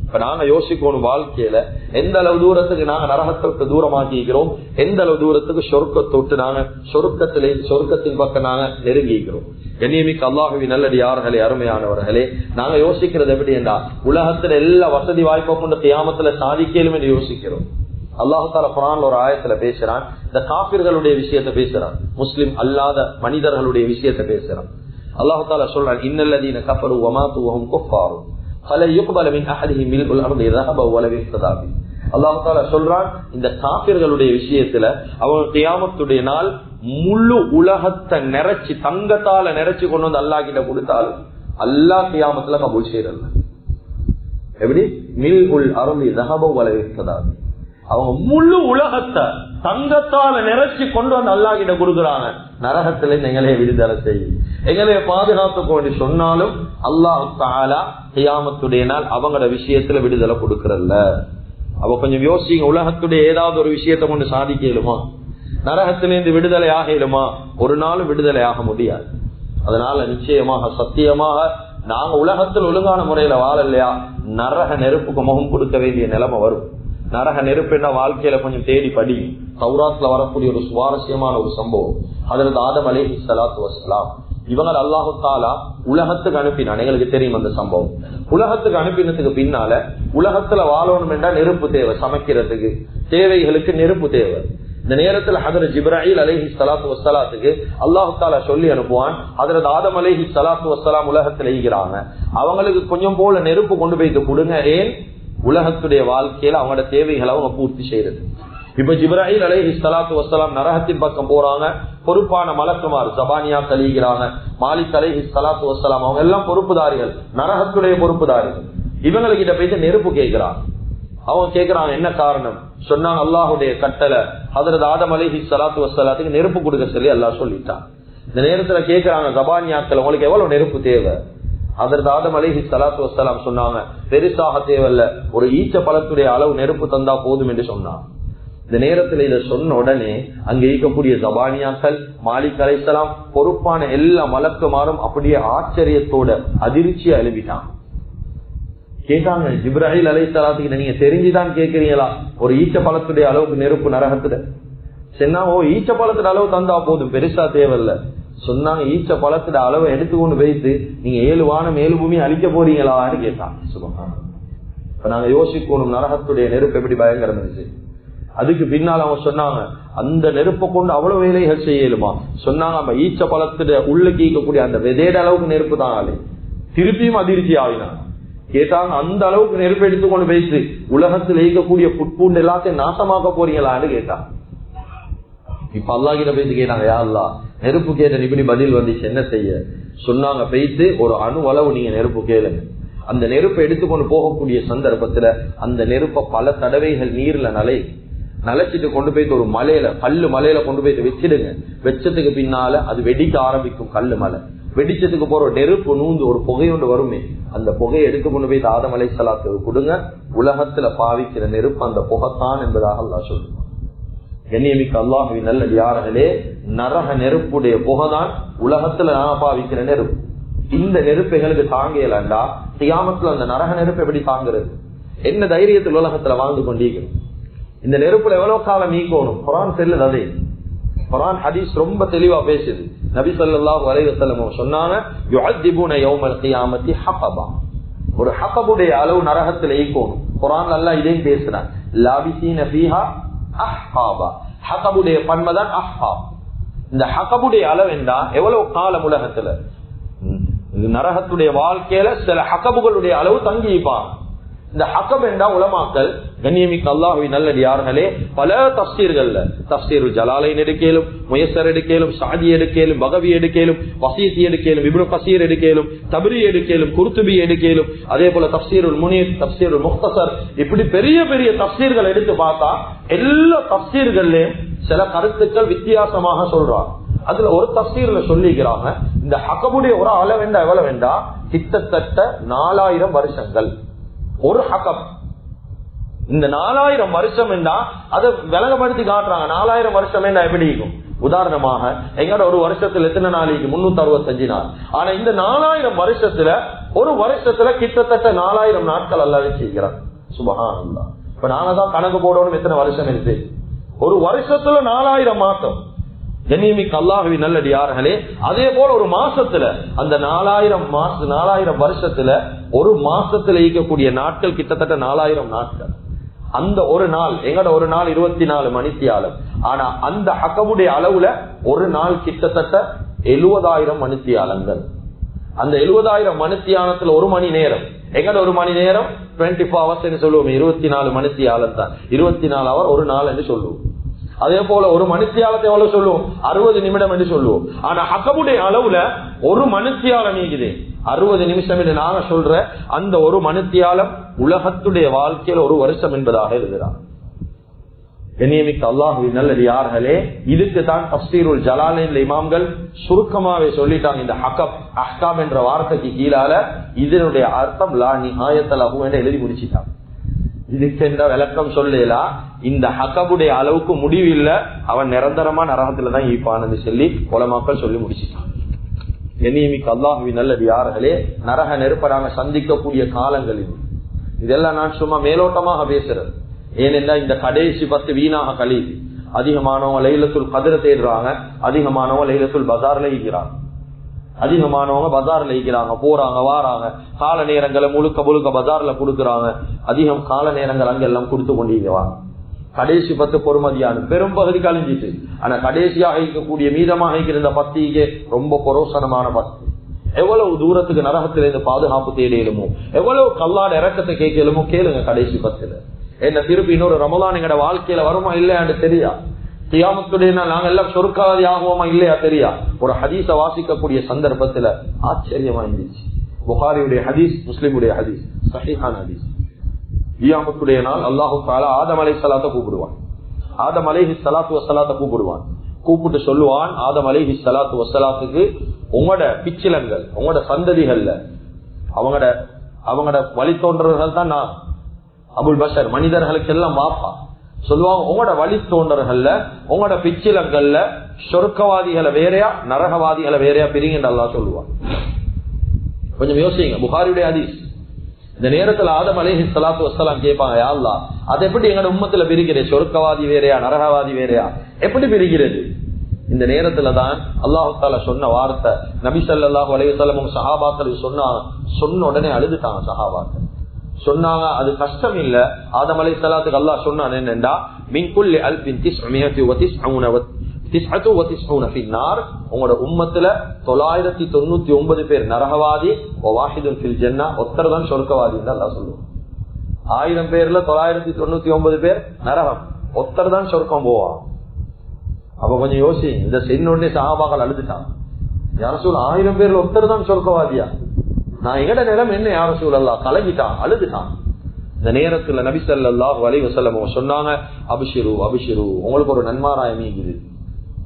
இப்ப நாங்க யோசிக்கணும், வாழ்க்கையில எந்த அளவு தூரத்துக்கு நாங்க நரகத்தை விட்டு தூரமாக்கி இருக்கிறோம், எந்த அளவு தூரத்துக்கு சொர்க்கத்தை விட்டு நாங்க சொர்க்கத்தின் பக்கம் நாங்க நெருங்கிக்கிறோம். கண்ணியமிக்க அல்லாஹ்வின் நல்லடியார்களே, அருமையானவர்களே, நாங்க யோசிக்கிறது எப்படி என்றா, உலகத்துல எல்லா வசதி வாய்ப்பை கொண்டு கியாமத்துல சாதிக்கலும் என்று யோசிக்கிறோம். அல்லாஹு தஆலா குர்ஆன்ல ஒரு ஆயத்துல பேசுறான், இந்த காபிர்களுடைய விஷயத்தை பேசுறான், முஸ்லிம் அல்லாத மனிதர்களுடைய விஷயத்தை பேசுறான். அல்லாஹு தஆலா சொல்றான், இன்னல்லதீன கஃபரு வமாது வஹும் குஃபார் ஃபல யுக்பல மின் அஹதிஹிம் மில்உல் அர்தி ذهبا ولو افتدى به. அல்லாஹ் தஆலா சொல்றான், இந்த காபிர்களுடைய விஷயத்துல அவங்க கியாமத்துடைய நாள் முழு உலகத்தை நிறைச்சி தங்கத்தால நிறைச்சி கொண்டு வந்து அல்லாஹ் கிட்ட கொடுத்தாலும் அல்லாஹ் கியாமத்துல கபூல் செய்யறல்ல. எப்படி? மில்உல் அர்தி ذهبا ولو افتدى به. அவங்க முழு உலகத்தை தங்கத்தால நிறைச்சி கொண்டு வந்து அல்லாஹ் கிட்ட கொடுக்குறாங்க. நரகத்துல எங்களை விடுதலை செய்யும், எங்களை பாதுகாத்துக்கோ என்று சொன்னாலும் அல்லாஹ் தஆலா கியாமத்துடைய நாள் அவங்களோட விஷயத்துல விடுதலை கொடுக்கறல்ல. அவ கொஞ்சம் யோசிங்க, உலகத்துடைய ஏதாவது ஒரு விஷயத்தை கொண்டு சாதிக்கலுமா? நரகத்திலிருந்து விடுதலை ஆகலுமா? ஒரு நாளும் விடுதலை ஆக முடியாது. அதனால நிச்சயமாக சத்தியமாக நாங்க உலகத்தில் ஒழுங்கான முறையில வாழலையா, நரக நெருப்புக்கு முகம் கொடுக்க வேண்டிய நிலைமை வரும். நரக நெருப்பு என்ன வாழ்க்கையில கொஞ்சம் தேடி படி. தௌராத்ல வரக்கூடிய ஒரு சுவாரஸ்யமான ஒரு சம்பவம், ஹஜ்ரத் ஆதம் அலைஹிஸ்ஸலாத்து வஸ்ஸலாம் இவங்க அல்லாஹு தாலா உலகத்துக்கு அனுப்பினான். எங்களுக்கு தெரியும் அந்த சம்பவம். உலகத்துக்கு அனுப்பினதுக்கு பின்னால உலகத்துல வாழணும் என்றால் நெருப்பு தேவை, சமைக்கிறதுக்கு தேவைகளுக்கு நெருப்பு தேவை. இந்த நேரத்துல ஹதரத் ஜிப்ராயில் அலைஹி ஸலாத்து வஸ்ஸலாத்துக்கு அல்லாஹு தஆலா சொல்லி அனுப்புவான், ஹதரத் ஆதம் அலைஹி ஸலாத்து வஸ்ஸலாம் உலகத்துல ஈகிறாங்க, அவங்களுக்கு கொஞ்சம் போல நெருப்பு கொண்டு போயிட்டு கொடுங்க. ஏன்? உலகத்துடைய வாழ்க்கையில அவங்களோட தேவைகளை அவங்க பூர்த்தி செய்யறது. இப்ப ஜிப்ராயில் அலைஹி ஸலாத்து வஸ்ஸலாம் நரகத்தின் பக்கம் போறாங்க. பொறுப்பான மலக்குமார் ஜபானியா கலீகிறாங்க, மாலிக் அலைஹி ஸலாத்து வஸ்ஸலாம் அவங்க எல்லாம் பொறுப்புதாரிகள், நரகத்துடைய பொறுப்புதாரிகள். இவங்ககிட்ட போயிட்டு நெருப்பு கேட்கிறாங்க. அவங்க கேட்கிறாங்க என்ன காரணம்? சொன்னாங்க அல்லாஹுடைய கட்டளை, ஹதரத் ஆதம் அலைஹி ஸலாத்து வஸ்ஸலாத்துக்கு நெருப்பு கொடுக்க சொல்லி அல்லாஹ் சொல்லிட்டான். இந்த நேரத்துல கேட்கிறாங்க ஜபானியாக்கள், உங்களுக்கு எவ்வளவு நெருப்பு தேவை? ஹதரத் ஆதம் அலைஹி ஸலாத்து வஸ்ஸலாம் சொன்னாங்க, பெருசாக தேவையில்ல, ஒரு ஈச்ச பழத்துடைய அளவு நெருப்பு தந்தா போதும் என்று சொன்னாங்க. இந்த நேரத்தில் இதை சொன்ன உடனே அங்க இருக்கக்கூடிய ஜபானியாக்கள், மாலிக் அலைஹிஸ்ஸலாம், பொறுப்பான எல்லா மலக்குமாரும் அப்படியே ஆச்சரியத்தோட அதிர்ச்சியா எழுப்பிட்டாங்க. கேட்டாங்க, ஜிப்ராயில் அலைஹிஸ்ஸலாத்துக்கு நீங்க தெரிஞ்சுதான் கேட்கிறீங்களா ஒரு ஈச்ச பழத்துடைய அளவுக்கு நெருப்பு நரகத்துல? சொன்னா, ஓ ஈச்ச பழத்துடைய அளவு தந்தா போதும், பெருசா தேவையில்ல. சொன்னாங்க, ஈச்ச பழத்துடைய அளவை எடுத்துக்கொண்டு வைத்து நீங்க 7 வானம் 7 பூமி அழிக்க போறீங்களான்னு கேட்டாங்க. சுபஹான். இப்ப நாங்க யோசிக்கணும், நரகத்துடைய நெருப்பு எப்படி பயங்கரம் இருந்துச்சு. அதுக்கு பின்னால் அவங்க சொன்னாங்க, அந்த நெருப்பை கொண்டு அவ்வளவு வேலைகள் செய்யலுமா? சொன்னாங்க, நம்ம ஈச்ச பழத்துடைய உள்ளுக்கு ஈக்கக்கூடிய அந்த விதைட அளவுக்கு நெருப்பு தான் ஆளு. திருப்பியும் அதிர்ச்சி ஆகினாங்க. கேட்டாங்க, அந்த அளவுக்கு நெருப்பு எடுத்துக்கொண்டு பேசி உலகத்தில் ஈக்கக்கூடிய புட்பூண்டு எல்லாத்தையும் நாசமாக்க போறீங்களான்னு கேட்டாங்க. இப்ப அல்லாஹ் கிட்ட பேசி கேட்டாங்க, யா அல்லாஹ், நெருப்பு கேட்ட இப்படி பதில் வந்துச்சு, என்ன செய்ய? சொன்னாங்க, பேசி ஒரு அணு அளவு நீங்க நெருப்பு கேளுங்க. அந்த நெருப்பை எடுத்துக்கொண்டு போகக்கூடிய சந்தர்ப்பத்துல அந்த நெருப்பை பல தடவைகள் நீர்ல நலைச்சிட்டு கொண்டு போயிட்டு ஒரு மலையில கல்லு மலையில கொண்டு போயிட்டு வச்சிடுங்க. வச்சதுக்கு பின்னால அது வெடிக்க ஆரம்பிக்கும். கல்லு மலை வெடிச்சதுக்கு போற நெருப்பு நூந்து ஒரு புகை ஒன்று வருமே, அந்த புகையை எடுத்து கொண்டு போயிட்டு ஆதம் அலைஹிஸ்ஸலாத்துக்கு கொடுங்க. உலகத்துல பாவிக்கிற நெருப்பு அந்த புகைத்தான் என்பதாக அல்லாஹ் சொல்லுவான். கண்ணியமிக்க அல்லாஹ்வின் நல்லடியார்களே, நரக நெருப்புடைய புகைதான் உலகத்துல நாம பாவிக்கிற நெருப்பு. இந்த நெருப்பு எங்களுக்கு தாங்கலண்டா கியாமத்துல அந்த நரக நெருப்பு எப்படி தாங்குறது? என்ன தைரியத்தில் உலகத்துல வாழ்ந்து கொண்டிருக்கணும்? இந்த நெருப்புல எவ்வளவு காலம் நீக்கணும்? குர்ஆன் சொல்லுது. அதே குர்ஆன் ஹதீஸ் ரொம்ப தெளிவா பேசுது. நபி ஸல்லல்லாஹு அலைஹி வஸல்லம் சொன்னாங்க, யுஅذிபூன யௌமல் கியாமத்தி ஹகபா. ஒரு ஹகபுடைய அளவு நரகத்துல ஈக்கணும். குர்ஆன்ல அல்லாஹ் இதையும் பேசுறான், லாபிஸீன ஃபீஹா அஹ்காபா. ஹகபுடைய பன்மைதான் அஹ்காப். இந்த ஹகபுடைய அளவு என்றா எவ்வளவு காலம் உலகத்துல நரகத்துடைய வாழ்க்கையில சில ஹகபுகளுடைய அளவு தங்கிப்பாங்க. இந்த ஹகம் என்றா உலமாக்கள், கண்ணியமிக்க அல்லாஹ்வின் நல்லடியார்களே, பல தஃப்சீர்கள்ல தஃப்சீருல் ஜலாலைன் எடுக்கலும், முயஸ்ஸர் எடுக்கலும், சாதி எடுக்கலும், பகவி எடுக்கலும், வசீசி எடுக்கலும், இப்னு கஸீர் எடுக்கலும், தப்ரி எடுக்கலும், குர்துபி எடுக்கலும், அதே போல தஃப்சீருல் முனீர், தஃப்சீருல் முக்தஸர், இப்படி பெரிய பெரிய தஃப்சீர்கள் எடுத்து பார்த்தா எல்லா தஃப்சீர்கள்லயும் சில கருத்துக்கள் வித்தியாசமாக சொல்றாங்க. அதுல ஒரு தஃப்சீர்ல சொல்லிக்கிறாங்க, இந்த ஹகபுடைய ஒரு அளவு என்றா எவ்வளவு வேண்டா கிட்டத்தட்ட 4000 வருஷங்கள் ஒரு ஹகம். இந்த 4000 வருஷம் என்றா அதை விலகப்படுத்தி காட்டுறாங்க. 4000 வருஷம் என்றா எப்படி இருக்கும்? உதாரணமாக எங்கட ஒரு வருஷத்துல எத்தனை நாளைக்கு? 365 நாள். ஆனா இந்த 4000 வருஷத்துல ஒரு வருஷத்துல கிட்டத்தட்ட 4000 நாட்கள் அல்லாஹ் வச்சிருக்கிறான். சுப்ஹானல்லாஹ். இப்ப நாங்க தான் கணக்கு போடணும் எத்தனை வருஷம் இருக்கு. ஒரு வருஷத்துல 4000 மாசம். கண்ணியமிக்க அல்லாஹ்வின் நல்லடியார்களே, அதே போல ஒரு மாசத்துல அந்த 4000 வருஷத்துல ஒரு மாசத்துல ஈக்கக்கூடிய நாட்கள் கிட்டத்தட்ட 4000 நாட்கள். அந்த ஒரு நாள் எங்கட ஒரு நாள் 24 மணித்தியாலம். ஆனா அந்த ஹகமுடைய அளவுல ஒரு நாள் கிட்டத்தட்ட 70,000 மணித்தியாலங்கள். அந்த 70,000 மணித்தியாலத்துல ஒரு மணி நேரம், எங்கட ஒரு மணி நேரம் 24 hours சொல்லுவோம், 24 மணித்தியாலம் தான். 24 hour ஒரு நாள் என்று சொல்லுவோம். அதே போல ஒரு மணித்தியாலத்தை எவ்வளவு சொல்லுவோம்? 60 நிமிடம் என்று சொல்லுவோம். ஆனா ஹகமுடைய அளவுல ஒரு மணித்தியாலம் நீக்குது 60 நிமிஷம் என்று நாங்க சொல்ற அந்த ஒரு மணித்தியாலம் உலகத்துடைய வாழ்க்கையில் ஒரு வருஷம் என்பதாக எழுதுகிறார். கண்ணியமிக்க அல்லாஹ்வின் நல்லடியார்களே, இதுக்கு தான் தஃப்சீருல் ஜலாலைன் இமாம்கள் சுருக்கமாவே சொல்லிட்டாங்க. இந்த ஹகப் அஹ்காம் என்ற வார்த்தைக்கு கீழால இதனுடைய அர்த்தம் லா நிஹாயத லஹு என்று எழுதி முடிச்சிட்டாங்க. இதுக்கு என்ற விளக்கம் சொல்லலாம், இந்த ஹகபுடைய அளவுக்கு முடிவு இல்ல, அவன் நிரந்தரமா நரகத்துல தான் ஈப்பான்னு சொல்லி உலமாக்கள் சொல்லி முடிச்சிட்டான். கண்ணியமிக்க அல்லாஹ்வின் நல்லடியார்களே, நரக நெருப்ப நாங்க சந்திக்கக்கூடிய காலங்களில் இதெல்லாம் நான் சும்மா மேலோட்டமாக பேசுறது. ஏனென்றா இந்த கடைசி 10 வீணாக கழியுது. அதிகமானவங்க லைலத்துல் கத்ர தேடுறாங்க, அதிகமானவங்க லைலத்துல் பஸார்ல ஈக்கிறாங்க. அதிகமானவங்க பஜார்ல இருக்கிறாங்க, போறாங்க வாராங்க, கால நேரங்களை முழுக்க முழுக்க பஜார்ல கொடுக்குறாங்க. அதிகம் கால நேரங்கள் அங்கெல்லாம் கொடுத்து கொண்டிருக்கிறாங்க. கடைசி 10 பொறுமதியான பெரும் பகுதி கழிஞ்சிட்டு, ஆனா கடைசியாக இருக்கக்கூடிய மீதமாக இருக்கிற இந்த 10 ரொம்ப பொரோசனமான 10. எவ்வளவு தூரத்துக்கு நரகத்திலிருந்து பாதுகாப்பு தேடியலுமோ, எவ்வளவு கல்லாட இறக்கத்தை கேட்கலுமோ கேளுங்க. கடைசி 10 என்ன திருப்பி இன்னொரு ரமலான் எங்கட வாழ்க்கையில வருமா இல்லையான்னு தெரியா. கியாமத்துடைய நாங்க எல்லாம் சொர்க்காதி ஆகுவோமா இல்லையா தெரியா. ஒரு ஹதீஸ வாசிக்கக்கூடிய சந்தர்ப்பத்துல ஆச்சரியமா இருந்துச்சு. புகாரியுடைய ஹதீஸ், முஸ்லிமுடைய ஹதீஸ், சஹீஹான ஹதீஸ். கியாமத்துடைய நாள் அல்லாஹு தஆலா ஆதம் அலைஹிஸ்ஸலாத்தை கூப்பிடுவான். ஆதம் அலைஹிஸ்ஸலாத்து வஸ்ஸலாத்தை கூப்பிடுவான். கூப்பிட்டு சொல்லுவான், ஆதம் அலைஹிஸ்ஸலாத்து வஸ்ஸலாத்துக்கு உங்களோட பிச்சிலங்கள், உங்களோட சந்ததிகள்ல அவங்களோட வழித்தோன்றர்கள் தான் நான், அபுல் பஷர், மனிதர்களுக்கு எல்லாம் வாப்பா. சொல்லுவாங்க, உங்களோட வழித்தோன்றர்கள்ல உங்களோட பிச்சிலங்கள்ல சொர்க்கவாதிகளை வேறையா நரகவாதிகளை வேறையா பிரிங்க அல்லாஹ் சொல்லுவான். கொஞ்சம் யோசிங்க. புகாரியுடைய ஹதீஸ். இந்த நேரத்துல ஆதம் அலைஹிஸ்ஸலாத்து வஸ்ஸலாம் கேட்பாங்க, யா அல்லாஹ், அது எப்படி எங்களோட உம்மத்துல பிரிக்கிறது? சொர்க்கவாதி வேறையா நரகவாதி வேறையா எப்படி பிரிக்கிறது? இந்த நேரத்துல தான் அல்லாஹு தஆலா சொன்ன வார்த்தை, நபி ஸல்லல்லாஹு அலைஹி வஸல்லம் சஹாபாக்கள் சொன்ன உடனே அழுதுட்டாங்க. சஹாபாக்கள் சொன்னாங்க, அது கஷ்டம் இல்ல. ஆதம் அலைஹிஸ்ஸலாத்துக்கு அல்லாஹ் சொன்னான் என்னண்டா, மின் குல்லி அல்பின் 999 ஃபி நார், உங்களோட உம்மத்துல 999 பேர் நரகவாதி, வாஹிதுன் ஃபில் ஜன்னah, ஒருத்தர் தான் சொர்க்கவாதி என்று அல்லாஹ் சொல்லுவான். 1000 பேர்ல 999 பேர் நரகம், ஒருத்தர் தான் சொர்க்கம் போவான். அப்ப கொஞ்சம் யோசி. இந்த சென்னோடனே சஹாபாக்கள் அழுதுட்டான். யார சூழ் 1000 பேர்ல ஒருத்தர் தான் சொர்க்கவாதியா? நான் எங்கட நிலம் என்ன? யார சூழல்லா கலகிட்டான், அழுதுட்டான். இந்த நேரத்துல நபி ஸல்லல்லாஹு அலைஹி வஸல்லம் சொன்னாங்க, அபிஷிரு அபிஷிரு, உங்களுக்கு ஒரு நன்மாராயம் நீக்குது,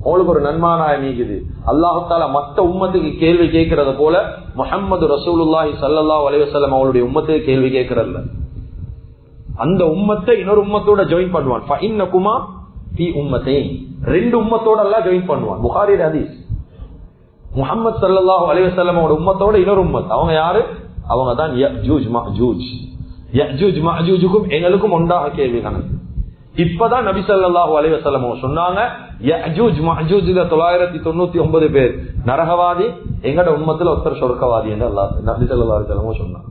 உங்களுக்கு ஒரு நன்மாராயம் நீக்குது. அல்லாஹு தஆலா மற்ற உம்மத்துக்கு கேள்வி கேட்கறத போல முஹம்மது ரசூலுல்லாஹி ஸல்லல்லாஹு அலைஹி வஸல்லம் அவருடைய உம்மத்துக்கு கேள்வி கேட்கறல்ல. அந்த உம்மத்தை இன்னொரு உம்மத்தோட ஜாயின் பண்ணுவான். ஃபஇன்னகுமா ஃபீ உம்மத்தைன், 2 உம்மத்தோட அல்லாஹ் ஜாயின் பண்ணுவான். புகாரி ஹதீஸ். முஹம்மது ஸல்லல்லாஹு அலைஹி வஸல்லம் அவருடைய உம்மத்தோட இன்னொரு உம்மத். அவங்க யாரு? அவங்க தான் யஜூஜ் மஅஜூஜ். யஜூஜ் மஅஜூஜுக்கும் எங்களுக்கும் ஒன்றாக கேள்வி கணக்கு. இப்பதான் நபி ஸல்லல்லாஹு அலைஹி வஸல்லம் சொன்னாங்க, யஜூஜ் மஅஜூஜ்ல 999 பேர் நரகவாதி, எங்கட உம்மத்துல ஒருத்தர் சொர்க்கவாதி என்று அல்லாஹ் நபி ஸல்லல்லாஹு அலைஹி வஸல்லம் சொன்னாங்க.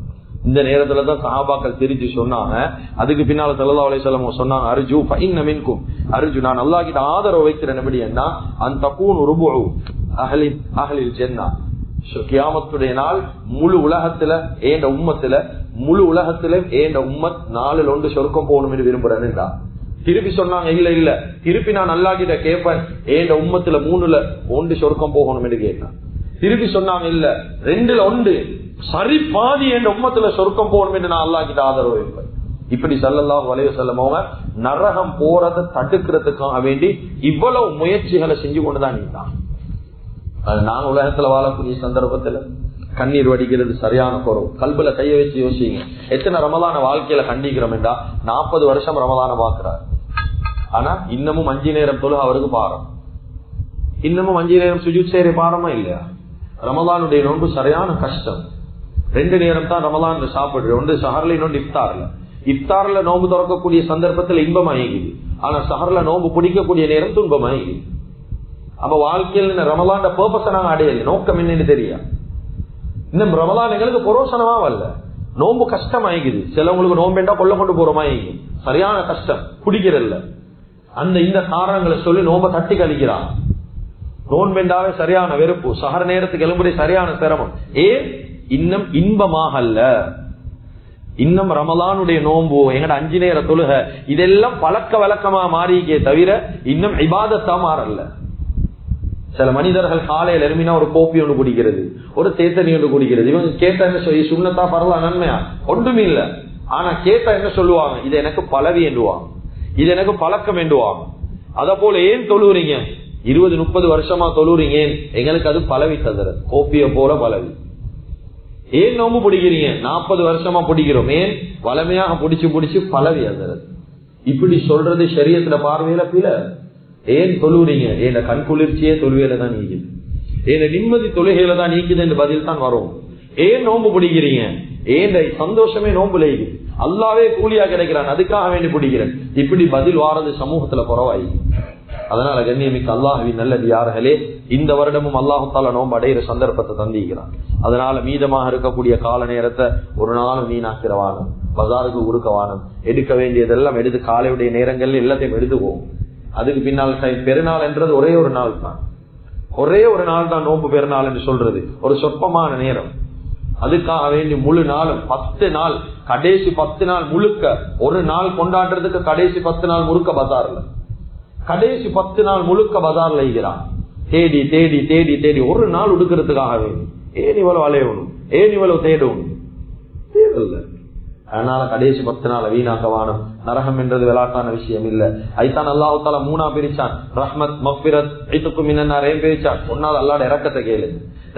இந்த நேரத்துல தான் சஹாபாக்கள் தெரிஞ்சு சொன்னாங்க. அதுக்கு பின்னால ஸல்லல்லாஹு அலைஹி வஸல்லம் சொன்னாங்க, அர்ஜு ஃபஇன்ன மின்கும், அர்ஜு, நான் அல்லாஹ் கிட்ட ஆதரவு வைக்கிறேன் எப்படின்னா, அன் தகூனு ருபுஉ அஹ்லில் ஜன்னah, கியாமத்துடைய நாள் முழு உலகத்துல ஏண்ட உம்மத்துல, முழு உலகத்துல ஏண்ட உம்மத் 4 சொர்க்கம் போகணும் என்று விரும்புறேன்டா. திருப்பி சொன்னாங்க, இல்ல இல்ல, திருப்பி நான் அல்லாஹ் கிட்ட கேட்பேன், ஏண்ட உம்மத்துல 3 சொர்க்கம் போகணும் என்று கேட்டான். திருப்பி சொன்னாங்க, இல்ல 2 சரி பாதி என் உம்மத்துல சொர்க்கம் போகணும் என்று நான் அல்லாஹ் கிட்ட ஆதரவு வைப்பேன். இப்படி ஸல்லல்லாஹு அலைஹி வஸல்லம் அவங்க நரகம் போறதை தடுக்கிறதுக்காக வேண்டி இவ்வளவு முயற்சிகளை செஞ்சு கொண்டுதான் இருந்தான். நான் உலகத்துல வாழக்கூடிய சந்தர்ப்பத்துல கண்ணீர் வடிக்கிறது சரியான குறவு. கல்புல கைய வச்சு யோசிங்க, எத்தனை ரமலான வாழ்க்கையில கண்டிக்கிறோம் என்றா, 40 வருஷம் ரமலான பாக்குறாரு, ஆனா இன்னமும் 5 நேரம் தொழுக அவருக்கு பாரம், இன்னமும் 5 நேரம் சுஜூத் செய்யற பாரமா இல்லையா? ரமலானுடைய நோன்பு சரியான கஷ்டம். 2 நேரம் தான் ரமலான் சாப்பிடுறோம், ஒன்று சஹர்ல, இன்னொன்று இஃப்தார்ல. இஃப்தார்ல நோன்பு திறக்கக்கூடிய சந்தர்ப்பத்துல இன்பமாகிக்குது, ஆனா சஹர்ல நோன்பு பிடிக்கக்கூடிய நேரம் துன்பமாகிக்குது. அப்ப வாழ்க்கையில் ரமலான் பர்பஸ நாங்க அடையல, நோக்கம் என்னன்னு தெரியா. இன்னும் ரமலான் எங்களுக்கு புரோசனமா வரல, நோன்பு கஷ்டம் ஆகிக்குது. சிலவங்களுக்கு நோம்பேண்டா கொள்ள கொண்டு போறோமா, சரியான கஷ்டம், குடிக்கிறல்ல. இந்த காரணங்களை சொல்லி நோம்ப தட்டி கழிக்கிறான். நோன்பேண்டாவே சரியான வெறுப்பு, சஹர் நேரத்துக்கு எழும்புடைய சரியான சிரமம். ஏன்? இன்னும் இன்பமாகல்ல. இன்னும் ரமலானுடைய நோன்பு, எங்கட 5 நேர தொழுக, இதெல்லாம் பழக்க வழக்கமா மாறிக்கே தவிர இன்னும் இபாதத்தா மாறல்ல. சில மனிதர்கள் காலையில் எழுமினா ஒரு கோப்பி ஒன்று குடிக்கிறது, ஒரு தேத்தனி ஒன்று குடிக்கிறது. இவங்க கேட்டா என்ன சொல்லி, சுண்ணத்தா பரவலா நன்மையா? ஒன்றுமே இல்ல. ஆனா கேட்டா என்ன சொல்லுவாங்க, இது எனக்கு பழவி என்றுவாங்க, இது எனக்கு பழக்கம் என்றுவாங்க. அத போல ஏன் தொழுறீங்க? 20-30 வருஷமா தொழுறீங்க, எங்களுக்கு அது பழவி தந்துறது, கோப்பிய போல பழவி. ஏன் நோம்பு பிடிக்கிறீங்க? 40 வருஷமா பிடிக்கிறோம். ஏன்? வளமையாக பிடிச்சு பிடிச்சு பழவி தந்துறது. இப்படி சொல்றது ஷரியத்துல பார்வையில பில. ஏன் தொழுறீங்க? ஏன் கண் குளிர்ச்சியே தொழுகையில தான் நீக்குது, ஏன் நிம்மதி தொழுகையில தான் நீக்குது என்று பதில் தான் வரும். ஏன் நோம்பு பிடிக்கிறீங்க? ஏன் சந்தோஷமே நோம்புல இருக்குது, அல்லாவே கூலியா கிடைக்கிறான், அதுக்காக வேண்டி பிடிக்கிறேன். இப்படி பதில் வாரது சமூகத்துல குறவாயி. அதனால கண்ணியமிக்க அல்லாஹ்வின் நல்லடியார்களே, இந்த வருடமும் அல்லாஹு தாலா நோன்பு அடைகிற சந்தர்ப்பத்தை தந்திக்கிறான். அதனால மீதமாக இருக்கக்கூடிய கால நேரத்தை ஒரு நாளும் வீணாக்கிறவானும், பஜாருக்கு உருக்கவானும், எடுக்க வேண்டியதெல்லாம் எடுத்து காலையுடைய நேரங்கள்ல எல்லாத்தையும் எடுத்துவோம். அதுக்கு பின்னால் பெருநாள் என்றது ஒரே ஒரு நாள் தான், ஒரே ஒரு நாள் தான் நோன்பு பெருநாள் என்று சொல்றது, ஒரு சொற்பமான நேரம். அதுக்காக வேண்டி முழு நாளும் 10 நாள், கடைசி 10 நாள் முழுக்க, ஒரு நாள் கொண்டாடுறதுக்கு கடைசி 10 நாள் முழுக்க பஜார்ல, கடைசி 10 நாள் முழுக்க பஜார்ல இருக்கிறான். தேடி தேடி தேடி தேடி ஒரு நாள் உடுக்கிறதுக்காக வேண்டி ஏன் இவ்வளவு அலையணும், ஏன் இவ்வளவு தேடணும், தேவையில்லை. அதனால கடைசி 10 நாள் வீணாக்கவானம். நரகம் என்றது விளையாட்டான விஷயம் இல்ல. ஐத்தான் அல்லாஹு தாலா 3 பிரிச்சான். ரஹ்மத், மக்பிரத், ஐத்துக்கும் மினன்னார் பிரிச்சான். ஒன்னாவது அல்லாஹ்ட இரக்கத்தை கேளு,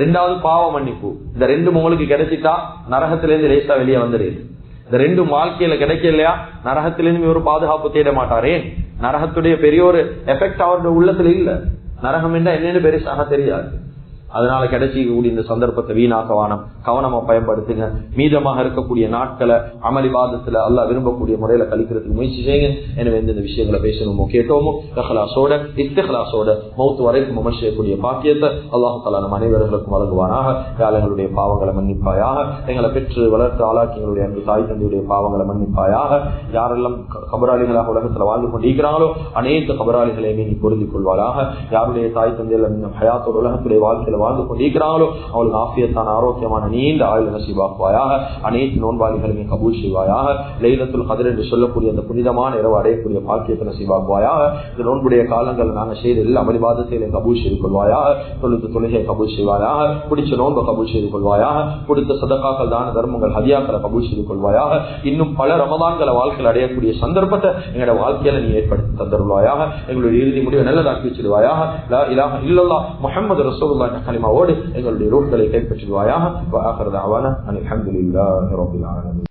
2வது பாவ மன்னிப்பு. இந்த 2 உங்களுக்கு கிடைச்சிட்டா நரகத்திலிருந்து லேசா வெளியே வந்துடுது. இந்த 2 வாழ்க்கையில கிடைக்கலையா நரகத்திலிருந்து ஒரு பாதுகாப்பு தேட மாட்டாரே. நரகத்துடைய பெரிய ஒரு எஃபெக்ட் அவருடைய உள்ளத்துல இல்ல. நரகம் என்ன என்னன்னு பெருசாக தெரியாது. அதனால கிடைச்சி கூடிய இந்த சந்தர்ப்பத்தை வீணாக்கவானம், கவனமா பயன்படுத்துங்க. மீதமாக இருக்கக்கூடிய நாட்களை அமளிபாதத்துல அல்லாஹ் விரும்பக்கூடிய முறையில கழிக்கிறதுக்கு முயற்சி செய்யுங்க. எனவே இந்த விஷயங்களை பேசணுமோ கேட்டோமோ இஹ்லாஸோட இஸ்திக்லாஸோட மௌத் வரைக்கும் அமல் செய்யக்கூடிய பாக்கியத்தை அல்லாஹ் தஆலா நம் அனைவர்களுக்கும் வழங்குவானாக. எங்களுடைய பாவங்களை மன்னிப்பாயாக. எங்களை பெற்று வளர்த்து ஆளாக்கி எங்களுடைய அன்பு தாய் தந்தையுடைய பாவங்களை மன்னிப்பாயாக. யாரெல்லாம் கபராளிகளாக உலகத்துல வாழ்ந்து கொண்டிருக்கிறாங்களோ அனைத்து கபராளிகளையுமே நீ பொருந்திக் கொள்வாயாக. யாருடைய தாய் தந்தையில ஹயாத்தோட உலகத்துடைய வாழ்க்கையில வாழ்ந்து கொண்டிருக்கிறாங்களோ அவளுக்கு ஆஃபியத்தான ஆரோக்கியமான நீண்ட ஆயுள் நசீபாக்குவாயாக. அனைத்து நோன்பாளிகளுமே கபூல் செய்வாயாக. லைலத்துல் கத்ர் என்று சொல்லக்கூடிய அந்த புனிதமான இரவு அடையக்கூடிய பாக்கியத்தை நசீபாக்குவாயாக. இந்த நோன்புடைய காலங்கள் நாங்கள் செய்த எல்லா அமளிபாதத்தையும் கபூல் செய்து கொள்வாயாக. தொழுத்து தொழுகை கபூல் செய்வாயாக. பிடிச்ச நோன்பை கபூல் செய்து கொள்வாயாக. கொடுத்த சதகாக்கள், தான தர்மங்கள், ஹதியாக்களை கபூல் செய்து கொள்வாயாக. இன்னும் பல ரமதான்களை வாழ்க்கையில் அடையக்கூடிய சந்தர்ப்பத்தை எங்களோட வாழ்க்கையில நீ ஏற்படுத்தி தந்துருவாயாக. எங்களுடைய இறுதி முடிவை நல்லதாக்கி வச்சிருவாயாக. லா இலாஹ இல்லல்லாஹ் முஹம்மது ரசூலுல்லாஹ் கலிமாவோடு எங்களுடைய ரூஹ்களை கைப்பற்றுவாயாக. வஆகிரு தஅவானா அல்ஹம்துலில்லாஹி ரப்பில் ஆலமீன்.